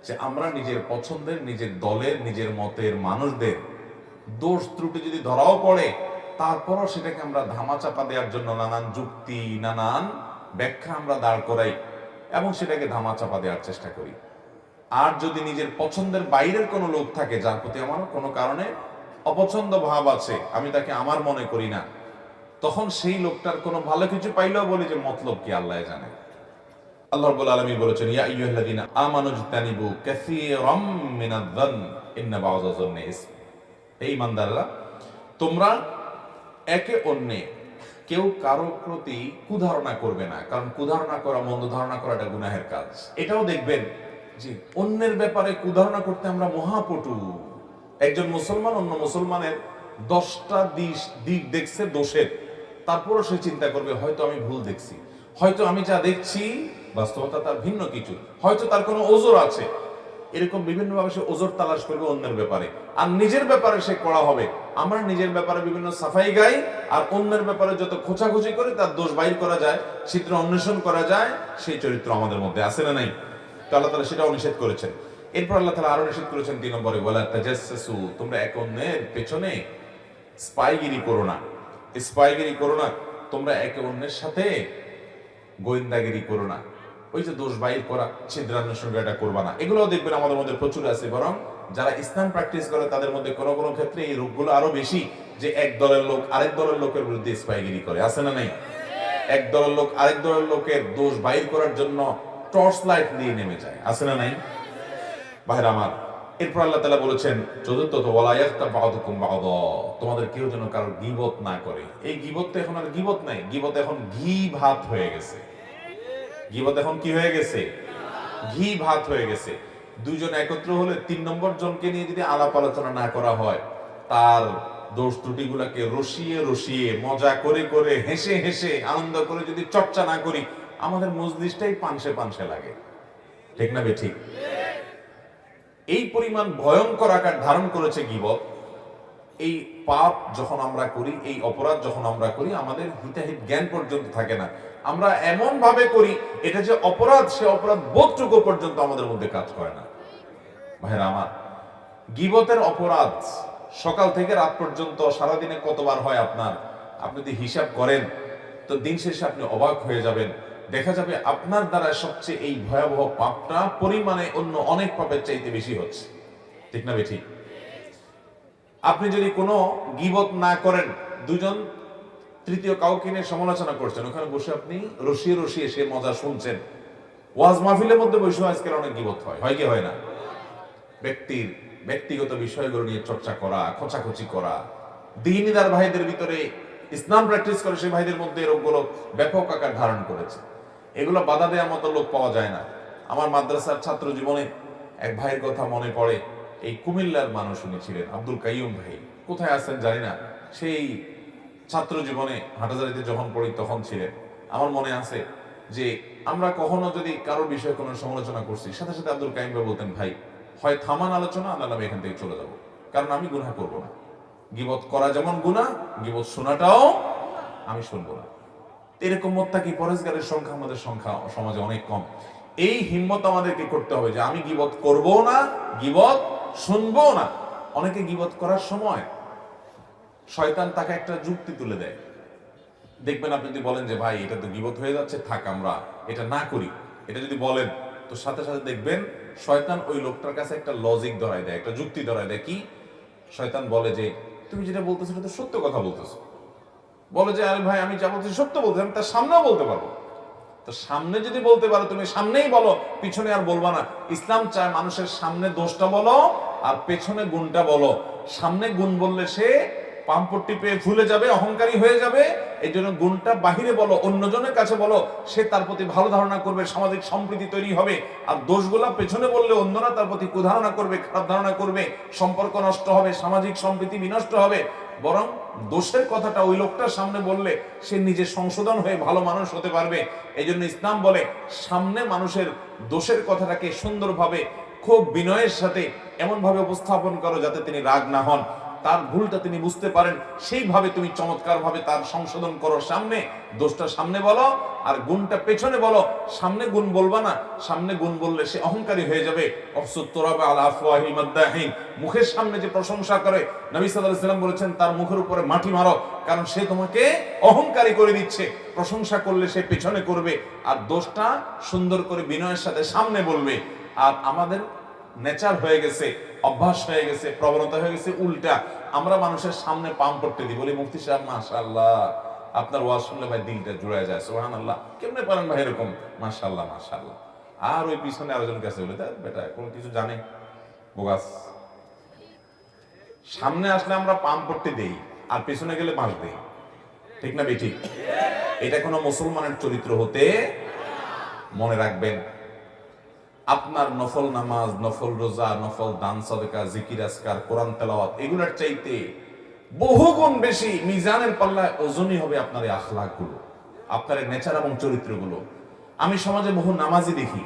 যে আমরা নিজের পছন্দের, নিজের দলের, নিজের মতের মানুষদের দোষ ত্রুটি যদি ধরাও পড়ে, তারপরও সেটাকে আমরা ধামাচাপা দেওয়ার জন্য নানান যুক্তি, নানান ব্যাখ্যা আমরা দাঁড় করাই এবং সেটাকে ধামাচাপা দেওয়ার চেষ্টা করি। আর যদি নিজের পছন্দের বাইরের কোনো লোক থাকে যার প্রতি আমার কোনো কারণে অপছন্দ ভাব আছে, আমি তাকে আমার মনে করি না, তখন সেই লোকটার কোনো ভালো কিছু পাইলেও বলি যে মতলব কি আল্লাহ জানে। আল্লাহ রাব্বুল আলামিন বলেছেন, ইয়া আইয়ুহাল্লাযীনা আমানু ইজতানিবু কাসীরাম মিনায-যন ইন্না বা'যা-যন্নি ইসম। হে ঈমানদাররা, তোমরা একে অন্যে কেউ কারো প্রতি কুধারণা করবে না, কারণ কুধারণা করা, মন্দ ধারণা করা এটা গুনাহের কাজ। এটাও দেখবেন যে অন্যের ব্যাপারে কুধারণা করতে আমরা মহাপটু। একজন মুসলমান অন্য মুসলমানের 10টা দিক দেখছে দোষের, তারপরও সে চিন্তা করবে হয়তো আমি ভুল দেখছি, হয়তো আমি যা দেখছি বাস্তবতা তার ভিন্ন কিছু, হয়তো তার কোনো ওজর আছে। এরকম বিভিন্নভাবে সে ওজর তালাশ করবে অন্যের ব্যাপারে, আর নিজের ব্যাপারে সে কড়া হবে। আমরা নিজের ব্যাপারে বিভিন্ন সাফাই গাই, আর অন্যের ব্যাপারে যত খোঁচাখুচি করে তার দোষ বাইর করা যায়, চিত্র অন্বেষণ করা যায়, সেই চরিত্র আমাদের মধ্যে আছে না নাই? তো আল্লাহ তাআলা সেটাও নিষেধ করেছেন। এরপর আল্লাহ তাআলা আরো নিষেধ করেছেন 3 নম্বরে, ওয়ালা তাজাসসু, তোমরা এক অন্যের পেছনে স্পাইগিরি করো না। স্পাইগিরি করো না, তোমরা একে অন্যের সাথে গোয়েন্দাগিরি করো না। ওই যে দোষ বাইর করা, ছিদ্রান্বেষণ এটা করবা না। এগুলোও দেখবেন আমাদের মধ্যে প্রচুর আছে। বরং যারা ইসলাম প্র্যাকটিস করে তাদের মধ্যে কোনো কোনো ক্ষেত্রে এই রোগগুলো আরো বেশি, যে এক দলের লোক আরেক দলের লোকের বিরুদ্ধে স্পাইগিরি করে, আছে না নাই? এক দলের লোক আরেক দলের লোকের দোষ বাইর করার জন্য টর্চ লাইট নিয়ে নেমে যায়, আছে না নাই? ভাইরা আমার, এরপর আল্লাহ তাআলা বলেছেন চতুর্থত, ওয়ালা ইয়াগতাব বা'দুকুম বা'দা, তোমাদের কেউ যেন কারো গীবত না করে। এই গীবত তো এখন আর গীবত নাই, গীবত এখন ঘি ভাত হয়ে গেছে। গীবত এখন কি হয়ে গেছে? ঘি ভাত হয়ে গেছে। দুইজন একত্র হলে 3 নম্বর জনকে নিয়ে যদি আলাপ আলোচনা না করা হয়, তার দোষ ত্রুটিগুলোকে রসিয়ে রসিয়ে, মজা করে করে, হেসে হেসে, আনন্দ করে যদি চর্চা না করি, আমাদের মজলিসটাই পানসে পানসে লাগে। ঠিক না বেঠিক? এই পরিমাণ ভয়ঙ্কর আকার ধারণ করেছে গীবত। এই পাপ যখন আমরা করি, এই অপরাধ যখন আমরা করি, আমাদের হিতাহিত জ্ঞান পর্যন্ত থাকে না। আমরা এমন ভাবে করি এটা যে অপরাধ, সে অপরাধ বোধটুকু পর্যন্ত আমাদের মধ্যে কাজ করে না। ভাইরা আমার, গীবতের অপরাধ সকাল থেকে রাত পর্যন্ত সারাদিনে কতবার হয় আপনার, আপনি যদি হিসাব করেন তো দিন শেষে আপনি অবাক হয়ে যাবেন। দেখা যাবে আপনার দ্বারা সবচেয়ে এই ভয়াবহ পাপটা পরিমাণে অন্য অনেক পাপের চাইতে বেশি হচ্ছে। ঠিক না বেঠিক? আপনি যদি কোনো গীবত না করেন, দুজন তৃতীয় কাউকে নিয়ে সমালোচনা করছেন, ওখানে বসে আপনি রসিয়ে রসিয়ে সে মজা শুনছেন। ওয়াজ মাহফিলের মধ্যে বসে আজকাল অনেক গীবত হয়, হয় কি হয় না? ব্যক্তির ব্যক্তিগত বিষয়গুলো নিয়ে চর্চা করা, খোঁচাখুচি করা, দ্বীনদার ভাইদের ভিতরে ইসলাম প্র্যাকটিস করে সেই ভাইদের মধ্যে রোগগুলো ব্যাপক আকার ধারণ করেছে। এগুলো বাধা দেওয়ার মতো লোক পাওয়া যায় না। আমার মাদ্রাসার ছাত্র জীবনে এক ভাইয়ের কথা মনে পড়ে। এই কুমিল্লার মানুষ উনি ছিলেন, আব্দুল কাইয়ুম ভাই। কোথায় আছেন জানি না, সেই ছাত্র জীবনে হাটাজারিতে যখন পড়ি তখন ছিলেন। আমার মনে আছে যে আমরা কখনো যদি কারোর বিষয়ে কোনো সমালোচনা করছি, সাথে সাথে আব্দুল কাইয়ুম ভাই বলতেন, ভাই হয় থামান আলোচনা, না আমি এখান থেকে চলে যাব, কারণ আমি গুনাহ করব না। গীবত করা যেমন গুনাহ, গীবত শোনাটাও আমি শুনবো না। এরকম মুত্তাকি পরহেজগারের সংখ্যা আমাদের সমাজে অনেক কম। এই হিম্মত আমাদেরকে করতে হবে যে আমি গীবত করব না, গীবত শুনবো না। অনেকে গীবত করার সময় শয়তান তাকে একটা যুক্তি তুলে দেয়। দেখবেন আপনি যদি বলেন যে ভাই এটা তো গীবত হয়ে যাচ্ছে, থাক আমরা এটা না করি, এটা যদি বলেন তো সাথে সাথে দেখবেন শয়তান ওই লোকটার কাছে একটা লজিক ধরায় দেয়, একটা যুক্তি ধরায় দেয়। কি? শয়তান বলে যে তুমি যেটা বলতেছো সেটা তো সত্য কথা বলতেছো। বলে যে আরে ভাই আমি যা বলছি সত্য বলতে, আমি তার সামনেও বলতে পারবো। তো সামনে যদি বলতে পারো তুমি সামনেই বলো, পিছনে আর বলবা না। ইসলাম চায় মানুষের সামনে দোষটা বলো আর পেছনে গুণটা বলো। সামনে গুণ বললে সে পাম্পট্টি পেয়ে ফুলে যাবে, অহংকারী হয়ে যাবে। এই জন্য গুণটা বাহিরে বলো, অন্যজনের কাছে বলো, সে তার প্রতি ভালো ধারণা করবে, সামাজিক সম্প্রীতি তৈরি হবে। আর দোষগুলা পেছনে বললে অন্যরা তার প্রতি কুধারণা করবে, খারাপ ধারণা করবে, সম্পর্ক নষ্ট হবে, সামাজিক সম্প্রীতি বিনষ্ট হবে। বরং দোষের কথাটা ওই লোকটার সামনে বললে সে নিজে সংশোধন হয়ে ভালো মানুষ হতে পারবে। এই জন্য ইসলাম বলে সামনে মানুষের দোষের কথাটাকে সুন্দরভাবে, খুব বিনয়ের সাথে এমন ভাবে উপস্থাপন করো যাতে তিনি রাগ না হন। তার ভুলটা তিনি বুঝতে পারেন, সেইভাবে তুমি চমৎকার ভাবে তার সংশোধন করো। সামনে দোষটা সামনে বলো, আর গুণটা পেছনে বলো। সামনে গুণ বলবা না, সামনে গুণ বললে সে অহংকারী হয়ে যাবে। মুখের সামনে যে প্রশংসা করে, নবী সাল্লাল্লাহু আলাইহি ওয়াসাল্লাম বলেছেন তার মুখের উপরে মাটি মারো, কারণ সে তোমাকে অহংকারী করে দিচ্ছে। প্রশংসা করলে সে পেছনে করবে, আর দোষটা সুন্দর করে বিনয়ের সাথে সামনে বলবে। আর আমাদের নেচার হয়ে গেছে, অভ্যাস হয়ে গেছে, প্রবণতা হয়ে গেছে উল্টা। আমরা মানুষের সামনে পাম পড়তে দিই, বলি মুফতি সাহেব মাশাআল্লাহ, আপনার ওয়াজ শুনলে ভাই দিলটা জুড়ে যায়, সুবহানাল্লাহ, কেমনে পারেন ভাই এরকম, মাশাআল্লাহ মাশাআল্লাহ। আর ওই পিছনে আরেকজন কাছে বলে, দেখ বেটা কোন কিছু জানে, বোগাস। সামনে আসলে আমরা পাম পড়তে দেই, আর পেছনে গেলে বাঁশ দেই, ঠিক না বেঠিক? এটা কোনো মুসলমানের চরিত্র হতে, মনে রাখবেন। আপনার নফল নামাজ, নফল রোজা, নফল দান সাদকা, জিকির আজকার, কোরআন তেলাওয়াত, এগুলোর চাইতে বহুগুণ বেশি মিজানের পাল্লায় ওজনই হবে আপনার এই আখলাকগুলো, আপনার এই নেচার এবং চরিত্রগুলো। আমি সমাজে বহু নামাজি দেখি,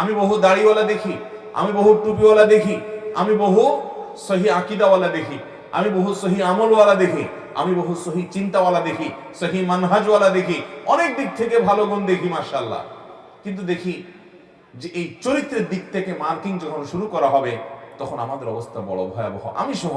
আমি বহু দাড়িওয়ালা দেখি, আমি বহু টুপিওয়ালা দেখি, আমি বহু সহি আকীদাওয়ালা দেখি, আমি বহু সহি আমলওয়ালা দেখি, আমি বহু সহি চিন্তাওয়ালা দেখি, সহি মানহাজওয়ালা দেখি, অনেক দিক থেকে ভালো গুণ দেখি মাশাআল্লাহ। কিন্তু দেখি যে এই চরিত্রের দিক থেকে মার্কিং যখন শুরু করা হবে, তখন আমাদের অবস্থা বড় ভয়াবহ। আমি সহ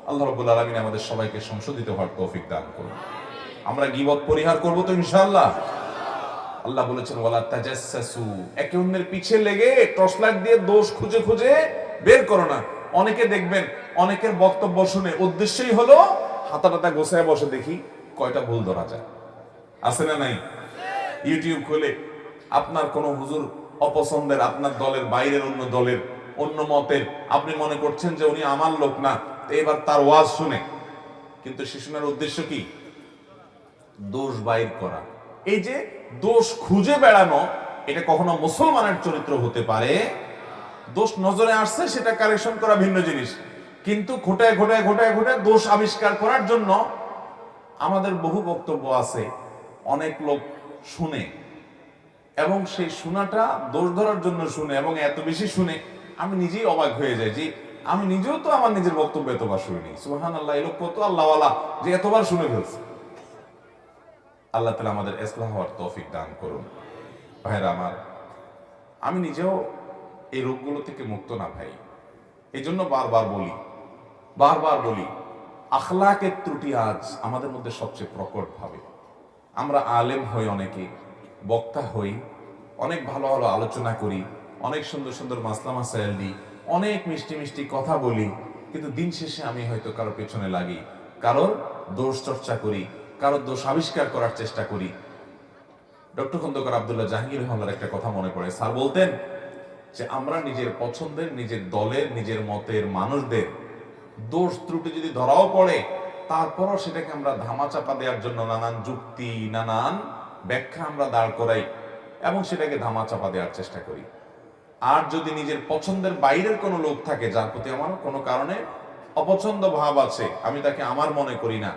আল্লাহ রাব্বুল আলামিন আমাদের সবাইকে সংশোধিত হওয়ার তৌফিক দান করুন। আমরা গীবত পরিহার করব তো ইনশাআল্লাহ। আল্লাহ বলেছেন ওয়ালা তাজাসসু, একে অন্যের পিছে লেগে টর্চ লাইট দিয়ে দোষ খুঁজে খুঁজে বের করো না। অনেকে দেখবেন অনেকের বক্তব্য শুনে উদ্দেশ্যই হলো হাতাটাটা গোছায় বসে দেখি কয়টা ভুল ধরা যায়, আছে না নাই? ইউটিউব খুলে আপনার কোন হুজুর অপছন্দের, আপনার দলের বাইরের অন্য দলের, অন্য মতের, আপনি মনে করছেন যে উনি আমার লোক না, তো এবার তার ওয়াজ শুনে, কিন্তু সে শোনার উদ্দেশ্য কি? দোষ বাইর করা। এই যে দোষ খুঁজে বেড়ানো, এটা কখনো মুসলমানের চরিত্র হতে পারে? দোষ নজরে আসছে সেটা কারেকশন করা ভিন্ন জিনিস, কিন্তু ঘোটায় ঘোটায় ঘোটায় ঘোটায় দোষ আবিষ্কার করার জন্য আমাদের বহু বক্তব্য আছে, অনেক লোক শুনে, এবং সেই শোনাটা দোষ ধরার জন্য শুনে, এবং এত বেশি শুনে আমি নিজেই অবাক হয়ে যাই যে আমি নিজেও তো আমার নিজের বক্তব্য এতবার শুনিনি। সুবহানাল্লাহ, এই লোক কত আল্লাহওয়ালা যে এতবার শুনে ফেলছে। আল্লাহ তাআলা আমাদের ইসলাহ হওয়ার তৌফিক দান করুন। ভাইরা আমার, আমি নিজেও এই রোগগুলো থেকে মুক্ত না ভাই, এই জন্য বারবার বলি আখলাকের ত্রুটি আজ আমাদের মধ্যে সবচেয়ে প্রকট ভাবে। আমরা আলেম হই, অনেকে বক্তা হই, অনেক ভালো ভালো আলোচনা করি, অনেক সুন্দর সুন্দর মাসলা মাসাইল দিই, অনেক মিষ্টি মিষ্টি কথা বলি, কিন্তু দিন শেষে আমি হয়তো কারোর পেছনে লাগি, কারোর দোষ চর্চা করি, কারোর দোষ আবিষ্কার করার চেষ্টা করি। ডক্টর খন্দকার আব্দুল্লাহ জাহাঙ্গীর রহমানের একটা কথা মনে পড়ে। স্যার বলতেন যে আমরা নিজের পছন্দের, নিজের দলের, নিজের মতের মানুষদের দোষ ত্রুটি যদি ধরাও পড়ে, তারপরও সেটাকে আমরা ধামাচাপা দেওয়ার জন্য নানান যুক্তি, নানান ব্যাখ্যা আমরা দাঁড় করাই এবং সেটাকে ধামাচাপা দেওয়ার চেষ্টা করি। আর যদি নিজের পছন্দের বাইরের কোনো লোক থাকে, যার প্রতি আমার কোনো কারণে অপছন্দ ভাব আছে, আমি তাকে আমার মনে করি না,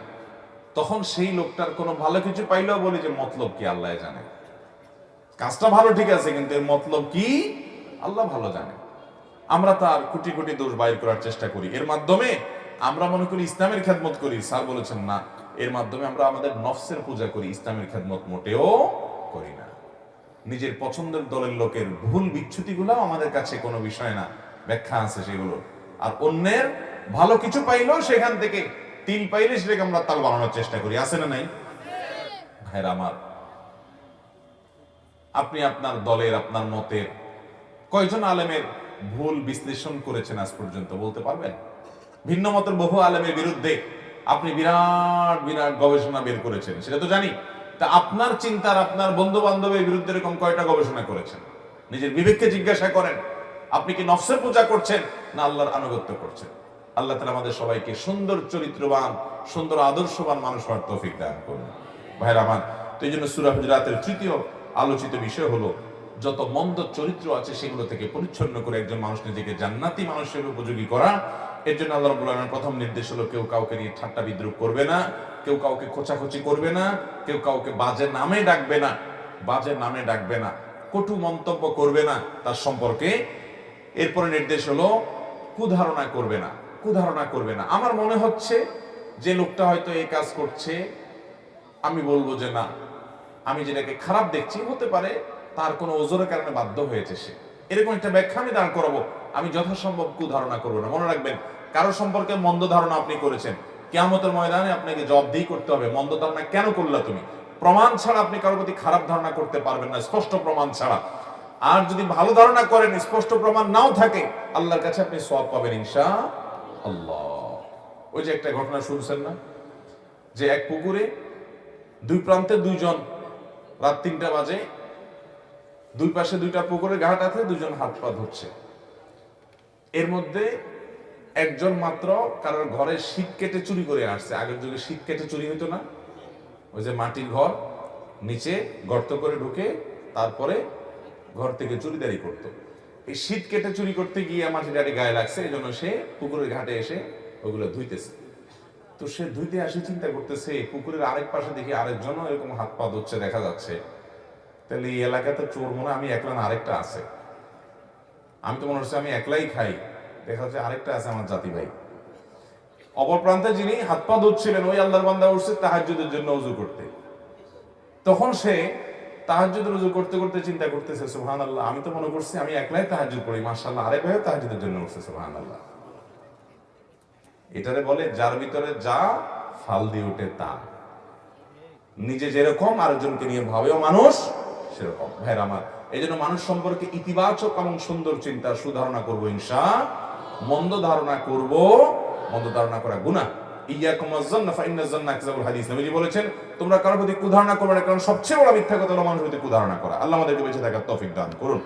তখন সেই লোকটার কোনো ভালো কিছু পাইলেও বলি যে মতলব কি আল্লাহ জানে, কাজটা ভালো ঠিক আছে, কিন্তু এর মতলব কি আল্লাহ ভালো জানে। আমরা তার কোটি কোটি দোষ বাইর করার চেষ্টা করি, এর মাধ্যমে আমরা মনে করি ইসলামের খেদমত করি। স্যার বলেছেন না, এর মাধ্যমে আমরা আমাদের নফসের পূজা করি, ইসলামের খেদমত মোটেও করি না। নিজের পছন্দের দলের লোকের ভুল বিচ্যুতিগুলো আমাদের কাছে কোনো বিষয় না, ব্যাখ্যা আছে সেগুলো। আর অন্যের ভালো কিছু পাইলেও সেখান থেকে তিল পাইলে সেটাকে আমরা তাল বানানোর চেষ্টা করি, আছে না নাই? ভাইরা আমার, আপনি আপনার দলের, আপনার মতের কয়জন আলেমের ভুল বিশ্লেষণ করেছেন আজ পর্যন্ত বলতে পারবেন? ভিন্ন মতের বহু আলেমের বিরুদ্ধে আপনি বিরাট বিরাট গবেষণা বের করেছেন, সেটা তো জানি। তা আপনার চিন্তার, আপনার বন্ধু বান্ধবের বিরুদ্ধে এরকম কয়টা গবেষণা করেছেন? নিজের বিবেককে জিজ্ঞাসা করেন, আপনি কি নফসের পূজা করছেন না আল্লাহর আনুগত্য করছেন? আল্লাহ তাআলা আমাদের সবাইকে সুন্দর চরিত্রবান, সুন্দর আদর্শবান মানুষ হওয়ার তৌফিক দান করুন। ভাইরা আমার, তো এই জন্য সূরা হুজুরাতের তৃতীয় আলোচিত বিষয় হলো যত মন্দ চরিত্র আছে সেগুলো থেকে পরিচ্ছন্ন করে একজন মানুষ নিজেকে জান্নাতি মানুষের উপযোগী করা। এর জন্য আল্লাহ রাব্বুল আলামিনের প্রথম নির্দেশ হলো কেউ কাউকে নিয়ে ঠাট্টা বিদ্রুপ করবে না, কেউ কাউকে খোঁচাখুচি করবে না, কেউ কাউকে বাজে নামে ডাকবে না, কটু মন্তব্য করবে না তার সম্পর্কে। এরপরে নির্দেশ হলো কুধারণা করবে না। কুধারণা করবে না। আমার মনে হচ্ছে যে লোকটা হয়তো এই কাজ করছে, আমি বলবো যে না, আমি যেটাকে খারাপ দেখছি, হতে পারে তার কোনো ওজোরের কারণে বাধ্য হয়েছে সে, এরকম একটা ব্যাখ্যা আমি দাঁড় করাবো। আমি যথাসম্ভব কুধারণা করবো না। মনে রাখবেন, কারো সম্পর্কে মন্দ ধারণা আপনি করেছেন, কিয়ামতের ময়দানে আপনাকে জবাবদিহি করতে হবে, মন্দ ধারণা কেন করলা তুমি। প্রমাণ ছাড়া আপনি কারোর প্রতি খারাপ ধারণা করতে পারবেন না, স্পষ্ট প্রমাণ ছাড়া। আর যদি ভালো ধারণা করেন, স্পষ্ট প্রমাণ নাও থাকে, আল্লাহর কাছে আপনি সওয়াব পাবেন ইনশাআল্লাহ। ওই যে একটা ঘটনা শুনছেন না, যে এক পুকুরে দুই প্রান্তে দুইজন, রাত 3টা বাজে, দুই পাশে দুইটা পুকুরের ঘাট আছে, দুজন হাত পা ধরছে। এর মধ্যে একজন মাত্র কারোর ঘরে শীত কেটে চুরি করে আসছে। আগের যুগে শীত কেটে চুরি হইতো না, ওই যে মাটির ঘর, নিচে গর্ত করে ঢুকে তারপরে ঘর থেকে চুরিদারি করতো। এই শীত কেটে চুরি করতে গিয়ে মাটিটারি গায়ে লাগছে, এই জন্য সে পুকুরের ঘাটে এসে ওগুলো ধুইতেছে। তো সে ধুইতে আসে, চিন্তা করতেছে পুকুরের আরেক পাশে দেখি আরেকজন এরকম হাত পা ধুচ্ছে দেখা যাচ্ছে, তাহলে এই এলাকাতে চোর মনে হয় আমি একলা না আরেকটা আছে। আমি তো মনে হচ্ছে আমি একলাই খাই, দেখা যাচ্ছে আরেকটা আছে আমার জাতি ভাই। অপর প্রান্তে যিনি হাত পা ধুচ্ছিলেন, ওই আল্লাহর বান্দা উঠছে তাহাজ্জুদের জন্য ওযু করতে। তখন সে তাহাজ্জুদের ওযু করতে করতে চিন্তা করতেছে, সুবহানাল্লাহ, আমি তো মনে করছি আমি একলাই তাহাজ্জুদ পড়ি, মাশাআল্লাহ আরেক ভাই তাহাজ্জুদের জন্য উঠছে, সুবহানাল্লাহ। এটারে বলে যার ভিতরে যা ফাল দিয়ে ওঠে তা। নিজে যেরকম আরেকজনকে নিয়ে ভাবেও মানুষ সেরকম। ভাইরা আমার, এই জন্য মানুষ সম্পর্কে ইতিবাচক এবং সুন্দর চিন্তা, সুধারণা করবো ইনশাআল্লাহ। মন্দ ধারণা করব, মন্দ ধারণা করা গুনাহ। ইয়াকুম আয-যন্ন ফাইন্নায যন্না আকযাবুল হাদিস। নবীজি বলেছেন, তোমরা কারোর প্রতি কুধারণা করবে না, কারণ সবচেয়ে বড় মিথ্যা কথা হলো মানুষের প্রতি কুধারণা করা। আল্লাহ আমাদেরকে বেঁচে থাকার তৌফিক দান করুন।